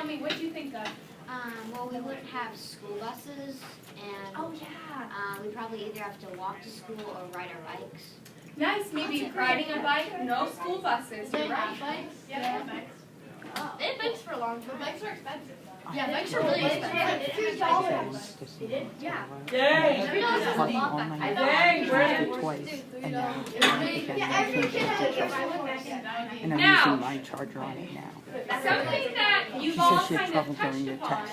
tell me, what do you think of? Well, we wouldn't have school buses, and Oh, yeah. we probably either have to walk to school or ride our bikes. Nice, maybe riding a bike, no school buses, you're right. bikes? Yeah, they have bikes. They had bikes for a long time. But bikes are expensive. Yeah, bikes are really expensive. $3. Yeah. Dang! $3 is a lot back. I thought Dang, Brandon! Twice, and now Yeah, every kid has a and I'm Now- using my charger on it now. Something that She you've all says she had kind of trouble touched during the upon,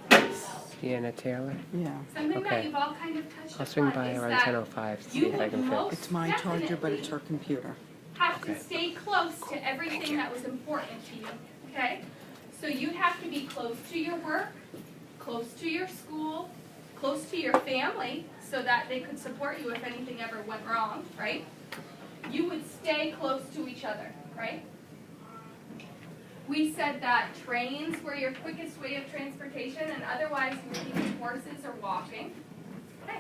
test. Deanna Taylor. Yeah, something that Okay. you've all kind of touched I'll swing upon by is around that 10:05 to see you if I would can fit. most it's my charger, but it's definitely her computer. have to Okay. stay close to everything that was important to you, okay? So you'd have to be close to your work, close to your school, close to your family, so that they could support you if anything ever went wrong, right? You would stay close to each other, right? We said that trains were your quickest way of transportation, and otherwise you were using horses or walking. Okay.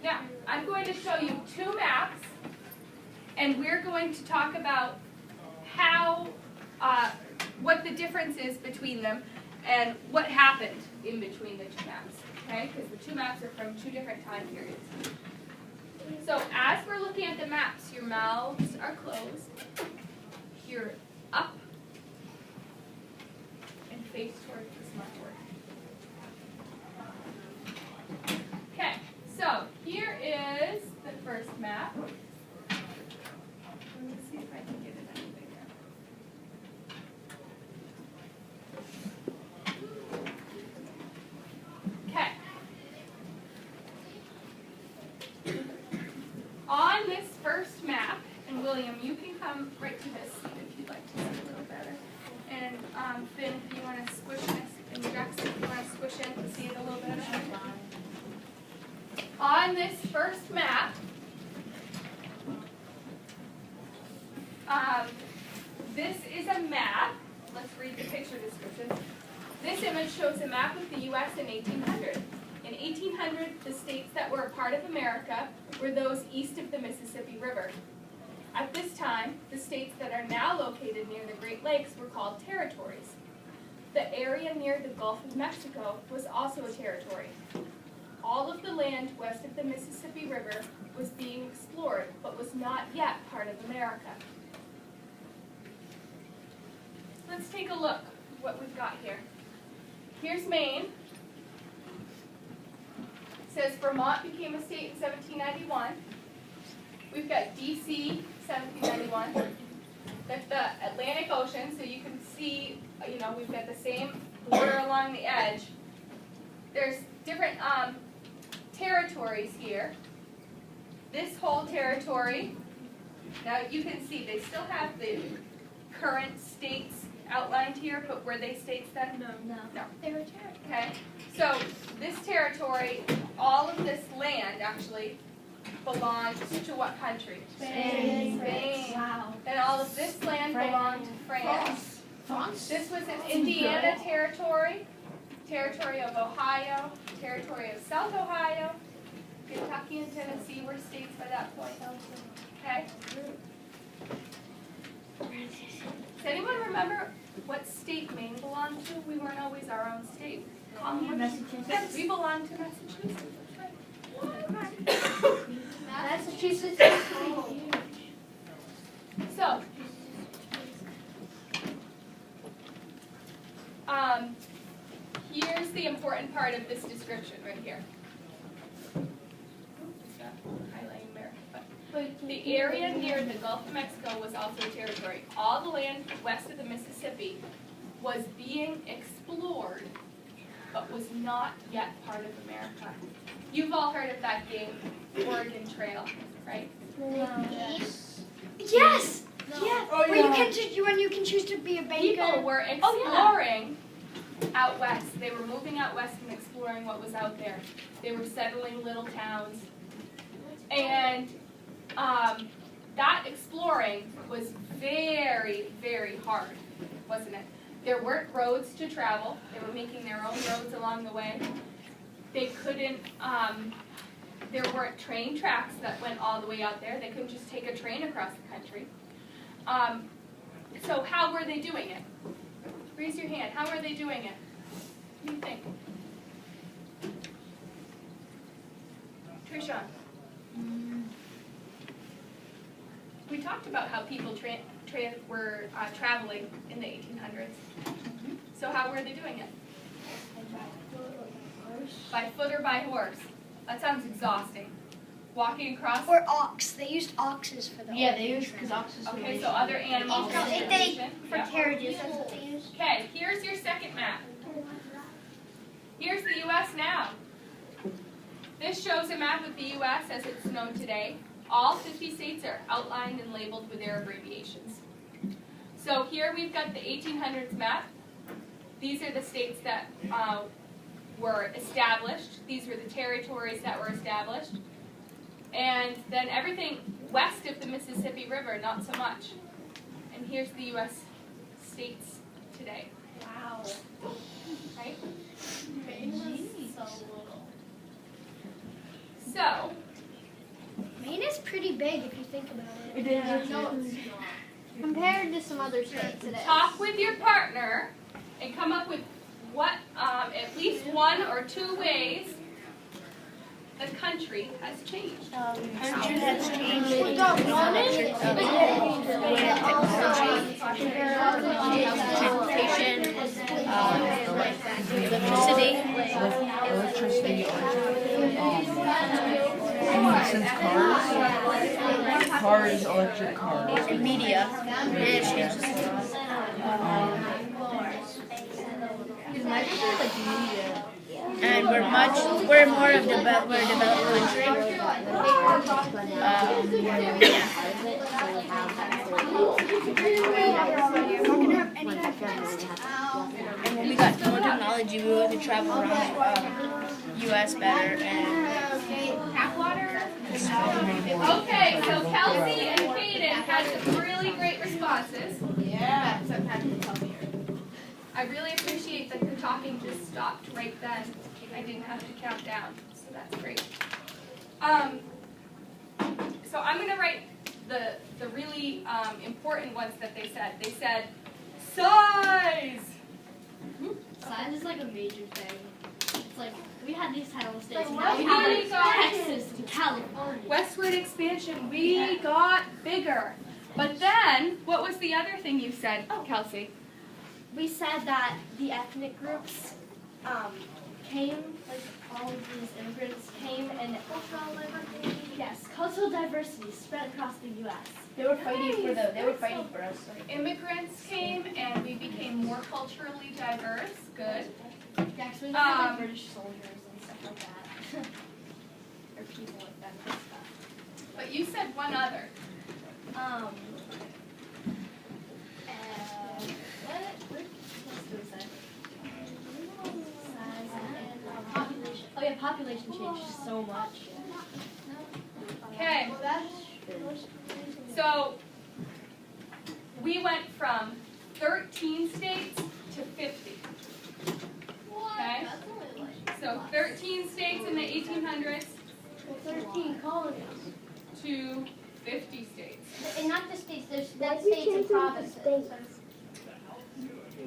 Now, I'm going to show you two maps, and we're going to talk about how, what the difference is between them, and what happened in between the two maps, okay? Because the two maps are from two different time periods. So as we're looking at the maps, your mouths are closed, you're up, and face towards the smartboard. Okay, so here is the first map. Let me see if I can get it any bigger. Okay. On this first map, and William, you can come right to this seat if you'd like to see a little better. And Finn, if you want to squish this, and Jackson, if you want to squish in to see it a little better. On this first map, this is a map. Let's read the picture description. This image shows a map of the U.S. in 1800. In 1800, the states that were a part of America were those east of the Mississippi River. At this time, the states that are now located near the Great Lakes were called territories. The area near the Gulf of Mexico was also a territory. All of the land west of the Mississippi River was being explored, but was not yet part of America. Let's take a look at what we've got here. Here's Maine. It says Vermont became a state in 1791. We've got DC, 1791. That's the Atlantic Ocean, so you can see, you know, we've got the same border along the edge. There's different territories here. This whole territory, now you can see they still have the current states outlined here, but were they states then? No. They were territories. Okay, so this territory, all of this land actually belongs to what country? Spain. Spain. Wow. And all of this land belonged to France. France. This was an Indiana territory, territory of Ohio, territory of South Ohio, Kentucky and Tennessee were states by that point. Okay? Does anyone remember what state Maine belonged to? We weren't always our own state. Massachusetts. Yes, we belong to Massachusetts. Massachusetts. So, here's the important part of this description right here. It's not highlighting America, but the area near the Gulf of Mexico was also a territory. All the land west of the Mississippi was being explored, but was not yet part of America. You've all heard of that game, Oregon Trail, right? Yes. Yes. Oh, Where you can choose to be a baker. People were exploring out west. They were moving out west and exploring what was out there. They were settling little towns. And that exploring was very, very hard, wasn't it? There weren't roads to travel. They were making their own roads along the way. They couldn't, there weren't train tracks that went all the way out there. They couldn't just take a train across the country. So how were they doing it? Raise your hand. How are they doing it? What do you think? Trisha. We talked about how people were traveling in the 1800s. So how were they doing it? By foot or by horse? That sounds exhausting. Walking across? Or ox. They used oxes for the Yeah, they used because oxes. Okay, so other animals. For carriages, that's what they used. Okay, here's your second map. Here's the U.S. now. This shows a map of the U.S. as it's known today. All 50 states are outlined and labeled with their abbreviations. So here we've got the 1800s map. These are the states that were established. These were the territories that were established. And then everything west of the Mississippi River, not so much. And here's the U.S. states today. Wow. Right? So little. So, Maine is pretty big if you think about it. It is. Compared to some other states, it is. talk with your partner and come up with what, at least one or two ways the country has changed. Country has changed. We got one Transportation, electricity. Electricity, since cars, electric cars. And media. And it changes and we're more of we're a developed country. And when we got more technology, we were able to travel around U.S. better and Okay, so Kelsey and Kaden had some really great responses. Yeah. I really appreciate that the talking just stopped right then. I didn't have to count down, so that's great. So I'm going to write the really important ones that they said. They said, size! Size is like a major thing. It's like, we had these title states, and But now we what have do you got? like Texas and California. Westward expansion, we got bigger. But then, what was the other thing you said, Kelsey? We said that the ethnic groups came, like all of these immigrants came, and cultural diversity spread across the U.S. they were fighting for us. Immigrants came and we became more culturally diverse. Good. Yeah, so we had like British soldiers and stuff like that, or people like that and stuff. But you said one other. What else did we say? Size and population. Oh yeah, population changed so much. Okay. So we went from 13 states to 50. Okay? So 13 states in the 1800s 13 colonies. to 50 states. And not just states, there's states and provinces.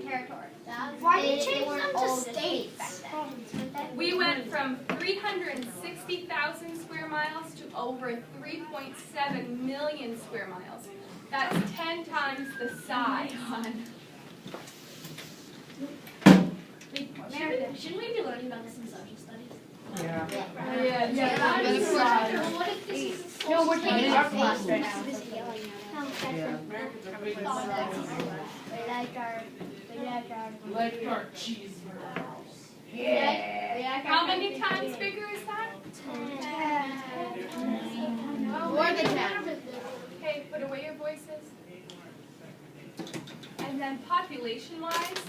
Territories. Why did you change them to states? We went from 360,000 square miles to over 3.7 million square miles. That's 10 times the size. Shouldn't we be learning about this in social studies? Yeah. No, we're taking our class right now. Yeah. Yeah. How many times bigger is that? More than 10. Okay, put away your voices. And then population-wise,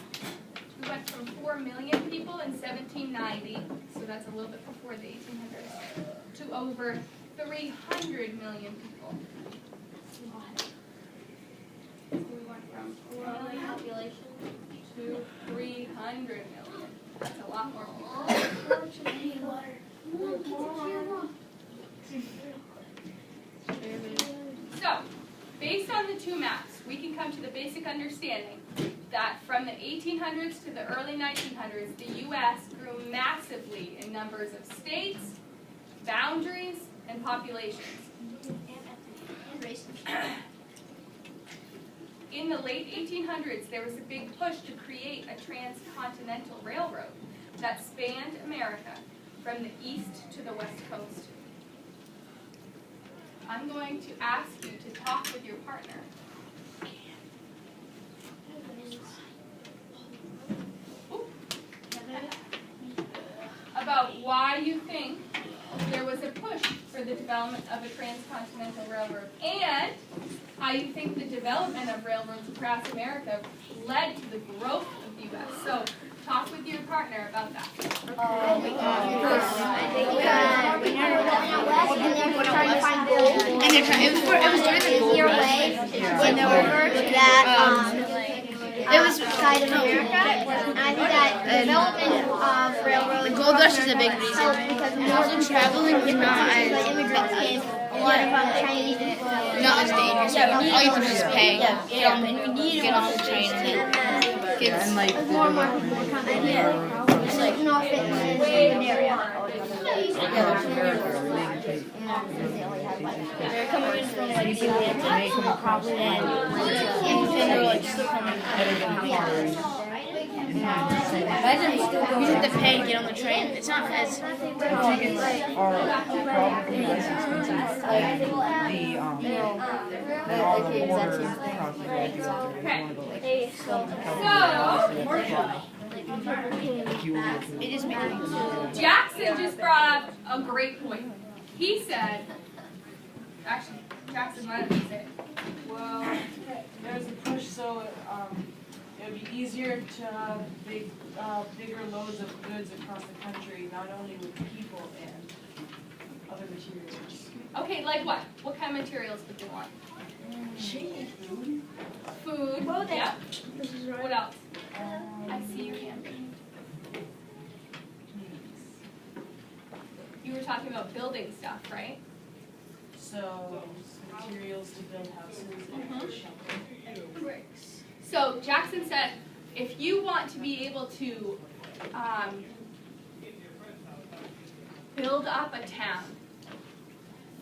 we went from 4 million people in 1790, so that's a little bit before the 1800s, to over 300 million people. So we went from 4 million Population. to 300 million. That's a lot more people. So, based on the two maps, we can come to the basic understanding understanding that from the 1800s to the early 1900s, the U.S. grew massively in numbers of states, boundaries, and populations. In the late 1800s, there was a big push to create a transcontinental railroad that spanned America from the east to the west coast. I'm going to ask you to talk with your partner about why you think there was a push for the development of a transcontinental railroad and how you think the development of railroads across America led to the growth of the U.S. So talk with your partner about that. And they're trying. It was during the gold rush. When it was side of America, and I think that development of railroads. The gold rush is a big reason. Because And also traveling was not as immigrants came, a lot of Chinese not as dangerous. All you have to do is pay. Get on the train and get And like more and more people were coming in. It's like not fit in an area. They're coming in from like Jamaica and they were like still coming. Imagine you have to pay to get on the train. It's not as tickets are probably less expensive. Like the border crossing, I think it's it just makes Jackson just brought up a great point. He said, actually, Jackson, why don't you say it? Well, there's a push so it would be easier to have bigger loads of goods across the country, not only with people and other materials. Okay, like what? What kind of materials would you want? Food. Yep. What else? I see your hand. You were talking about building stuff, right? So, materials to build houses and shelter. Bricks. So Jackson said, if you want to be able to build up a town,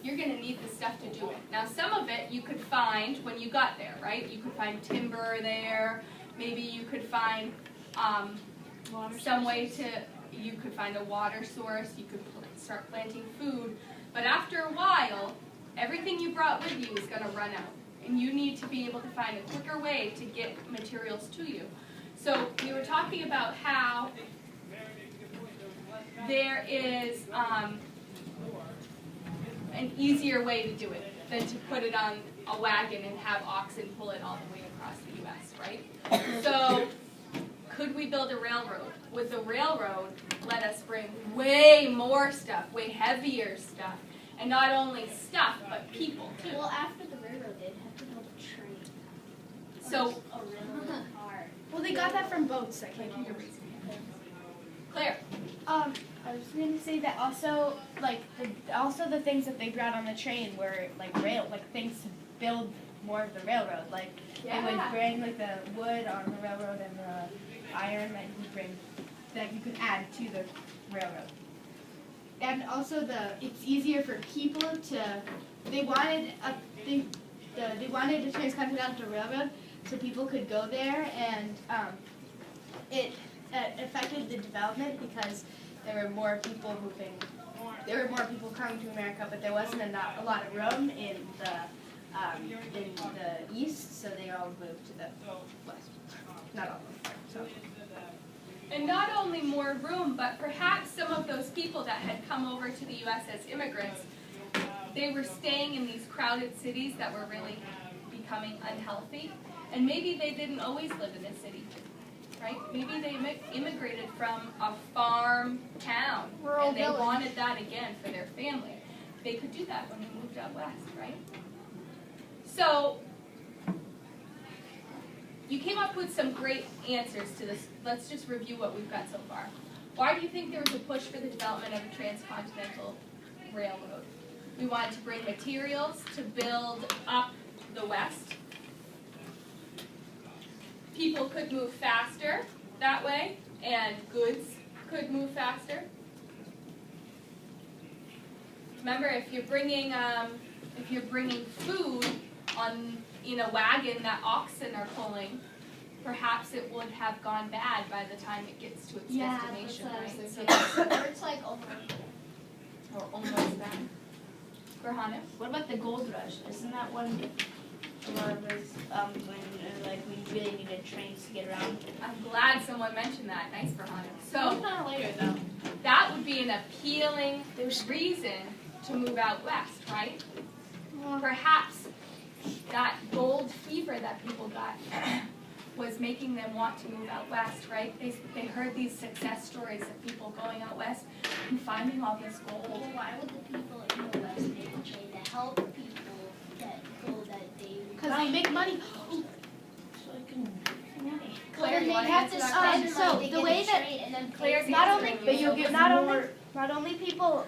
you're going to need the stuff to do it. Now, some of it you could find when you got there, right? You could find timber there. Maybe you could find some way to, you could find a water source. You could start planting food. But after a while, everything you brought with you is going to run out. And you need to be able to find a quicker way to get materials to you. So we were talking about how there is an easier way to do it than to put it on a wagon and have oxen pull it all the way across the U.S., right? So could we build a railroad? Would the railroad let us bring way more stuff, way heavier stuff, and not only stuff, but people too? Well, after the railroad, they'd have to build a train. So, A railroad car. Well, they got that from boats that came here. Claire, I was going to say that also, like, the things that they brought on the train were like things to build more of the railroad. Like they would bring like the wood on the railroad and the iron that you could add to the railroad. And also it's easier for people to. They wanted a transcontinental railroad so people could go there, and it affected the development because there were more people coming to America, but there wasn't a lot of room in the east, so they all moved to the west. Not all of them. So. and not only more room, but perhaps some of those people that had come over to the U.S. as immigrants, they were staying in these crowded cities that were really becoming unhealthy, and maybe they didn't always live in a city, right? Maybe they immigrated from a farm town, and they wanted that again for their family. They could do that when they moved out west, right? So, you came up with some great answers to this. Let's just review what we've got so far. Why do you think there was a push for the development of a transcontinental railroad? We wanted to bring materials to build up the west. people could move faster that way, and goods could move faster. Remember, if you're bringing food in a wagon that oxen are pulling, perhaps it would have gone bad by the time it gets to its destination, right? So Or it's like over. or almost bad. Grahana? What about the gold rush? Isn't that when a lot of us, when we really needed trains to get around? I'm glad someone mentioned that. Nice, Grahana. So Kind of later though. that would be an appealing reason to move out west, right? Perhaps that gold fever that people got was making them want to move out west, right? They heard these success stories of people going out west and finding all this gold. Well, why would the people in the West make a trade to help people get gold that they? Because they make money. Claire, you they want to have answer to that spend question? so money to the get way a that- trade and then Claire's Not answering only, you, but so you give not only people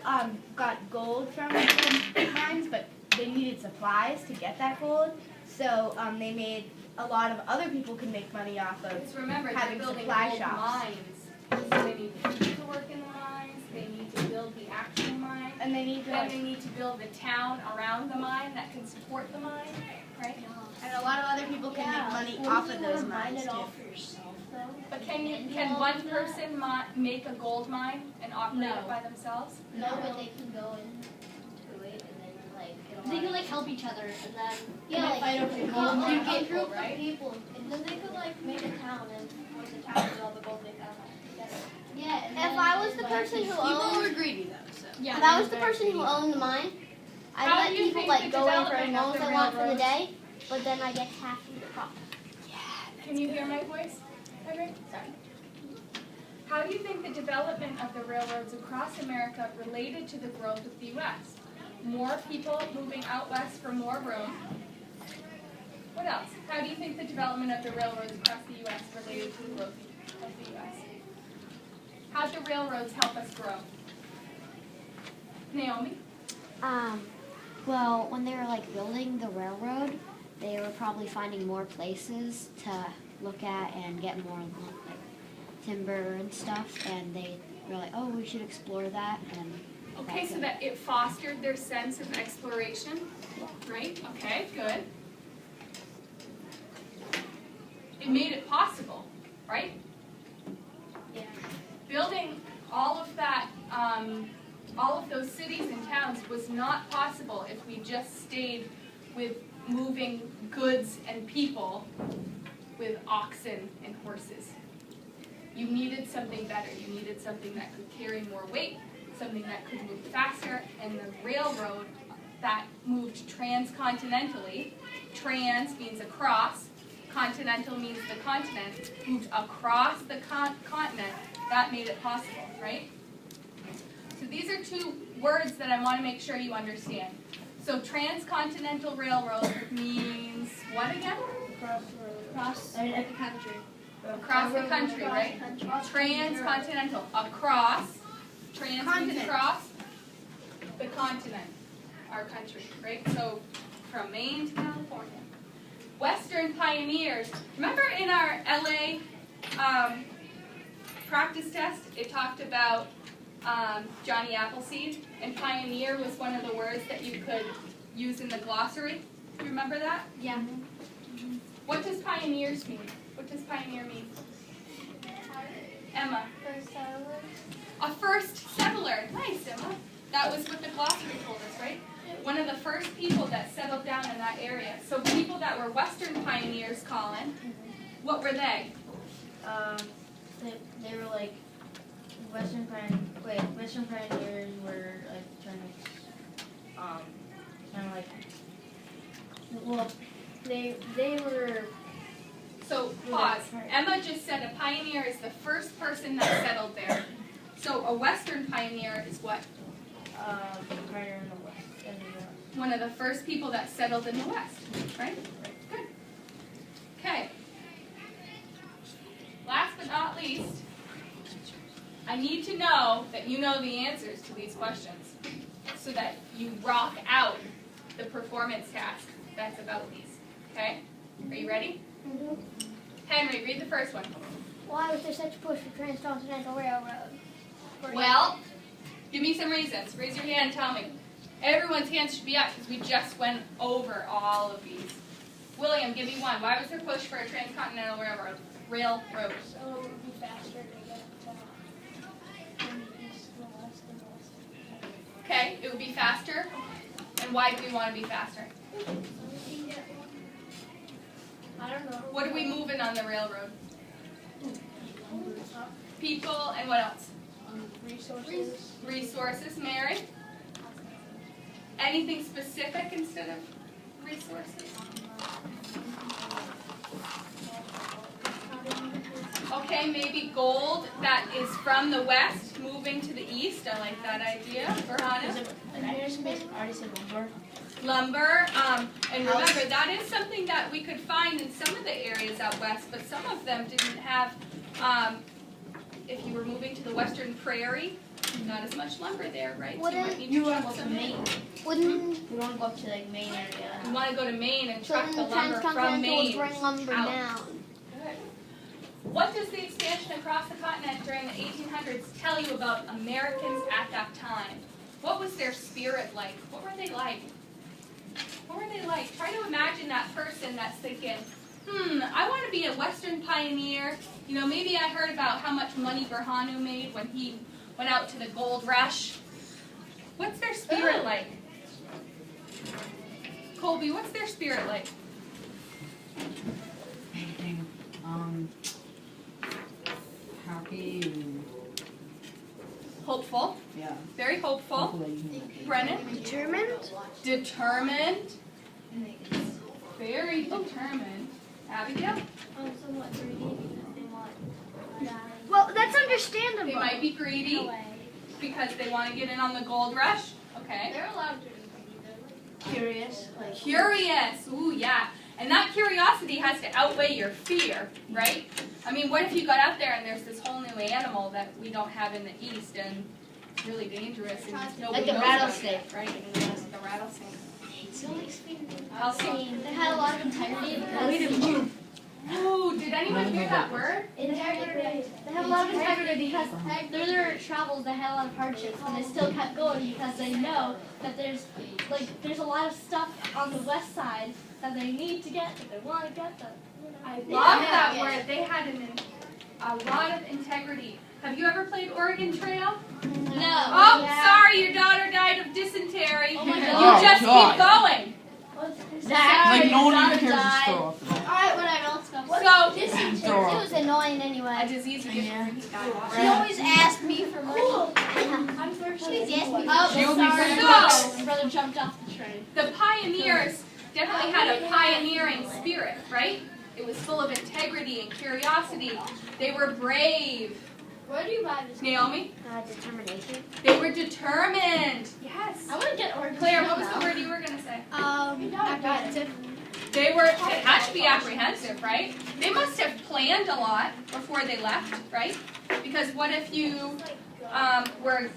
got gold from the mines, but they needed supplies to get that gold. So they made a lot of other people could make money off of. Because remember, they're having building supply gold shops. mines. So they need people to work in the mines, they need to build the actual mine, And they need to then they need to build the town around the mine that can support the mine, right? and a lot of other people can make money off of those mines too. for yourself though? But can one person make a gold mine and operate it by themselves? No, but they can go into it and then like They can like help each other and then yeah, fight like over the a gold. You group get of gold, right? people, and then they could like make a town, and once the town is all the gold they found together. Yeah, and if I was the person who owned, greedy though, so. if I was the person who owned the mine, I'd How let do you people think like the go in for as development long of as the they want for the railroads- day, but then I get half of the profit. Can you hear my voice? Sorry. How do you think the development of the railroads across America related to the growth of the U.S.? More people moving out west for more room. What else? How do you think the development of the railroads across the U.S. related to the growth of the U.S.? How do railroads help us grow? Naomi? Well, when they were like building the railroad, they were probably finding more places to look at and get more like timber and stuff, and they were like, oh, we should explore that. And Okay, that's so it. that it fostered their sense of exploration, right? Okay, good. It made it possible, right? Yeah. Building all of that, all of those cities and towns was not possible if we just stayed with moving goods and people with oxen and horses. You needed something better. You needed something that could carry more weight, something that could move faster, and the railroad that moved transcontinentally, trans means across, continental means the continent, moved across the continent, that made it possible, right? So these are two words that I want to make sure you understand. So transcontinental railroad means what again? Across the country. Across the country, right? Transcontinental, across, trans means across the continent, our country, right? So from Maine to California. Western pioneers. Remember in our LA practice test, it talked about Johnny Appleseed, and pioneer was one of the words that you could use in the glossary. Do you remember that? Yeah. What does pioneers mean? What does pioneer mean? Emma. A first settler. Nice, Emma. That was what the glossary told us, right? One of the first people that settled down in that area. So people that were Western pioneers, Colin, what were they? They were like Western pioneers were like trying to like well they were. So pause. Emma just said a pioneer is the first person that settled there. So a Western pioneer is what? Pioneer in the West. One of the first people that settled in the West, right? Good. Okay. Last but not least, I need to know that you know the answers to these questions so that you rock out the performance task that's about these. Okay? Are you ready? Henry, read the first one. Why was there such a push for transcontinental railroad? Well, give me some reasons. Raise your hand and tell me. Everyone's hands should be up because we just went over all of these. William, give me one. Why was there push for a transcontinental railroad? So it would be faster to get from the east to the west and the west to the east. Okay, it would be faster. And why do we want to be faster? I don't know. What are we moving on the railroad? People and what else? Resources. Resources, Mary? Anything specific instead of resources? Okay, maybe gold that is from the west moving to the east. I like that idea. Verhana? Already said lumber. Lumber. And remember, that is something that we could find in some of the areas out west, but some of them didn't have, if you were moving to the western prairie, not as much lumber there, right? So you might need to truck some in. Wouldn't We want to go up to like Maine area. You want to go to Maine and truck the the lumber from transcontinental Maine would bring lumber out. down? Good. What does the expansion across the continent during the 1800s tell you about Americans at that time? What was their spirit like? What were they like? What were they like? Try to imagine that person that's thinking, I want to be a Western pioneer. You know, maybe I heard about how much money Berhanu made when he went out to the gold rush. What's their spirit like? Colby, what's their spirit like? Anything, happy and, Hopeful. yeah. Very hopeful. Hopefully you can- Brennan? Determined? Determined. Very determined. Abigail? Somewhat greedy because they want. Well, that's understandable. They might be greedy because they want to get in on the gold rush. Okay. They're allowed to be Curious. Like, Curious. Ooh, yeah. And that curiosity has to outweigh your fear, right? I mean, what if you got out there and there's this whole new animal that we don't have in the East and it's really dangerous and nobody like the knows about rattlesnake. it, right? The rattlesnake. I'll see. They had a lot of integrity because Ooh, did anyone hear that word? integrity. They have a lot of integrity because through their travels they had a lot of hardships, and they still kept going because they know that there's a lot of stuff on the west side that they need to get, that they want to get. I love that word. They had a lot of integrity. Have you ever played Oregon Trail? No. Oh, sorry, your daughter died of dysentery. Oh my You God. just keep going. Like no one even cares to throw off the bat. Alright, whatever, let's go. So, Throw It off. was annoying a anyway. disease you get from She always asked me for money. I'm thirsty. She asked me for She only sorry. said- So, My brother jumped off the train. the pioneers definitely had a pioneering spirit, right? It was full of integrity and curiosity. They were brave. Where do you buy this? Naomi? Determination. They were determined. Yes. I want to get Oregon. Claire, what was the word you were going to say? Apprehensive. They were, it had to be apprehensive, right? They must have planned a lot before they left, right? Because what if you were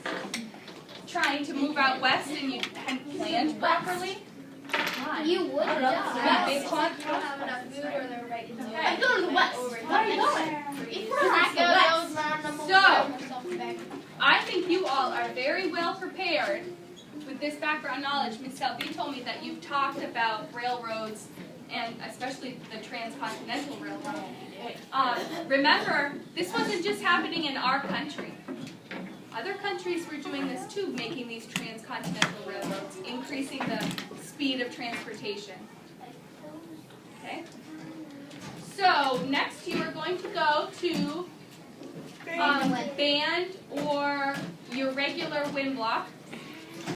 trying to move out west and you hadn't planned properly? You would Yeah, big plot. don't have enough food or they're right in the way. I'm going to the west. Where are you going? I think you all are very well prepared with this background knowledge. Ms. Selby told me that you've talked about railroads and especially the transcontinental railroad. Remember, this wasn't just happening in our country. Other countries were doing this too, making these transcontinental railroads, increasing the speed of transportation. Okay? So, next you are going to go to band or your regular wind block.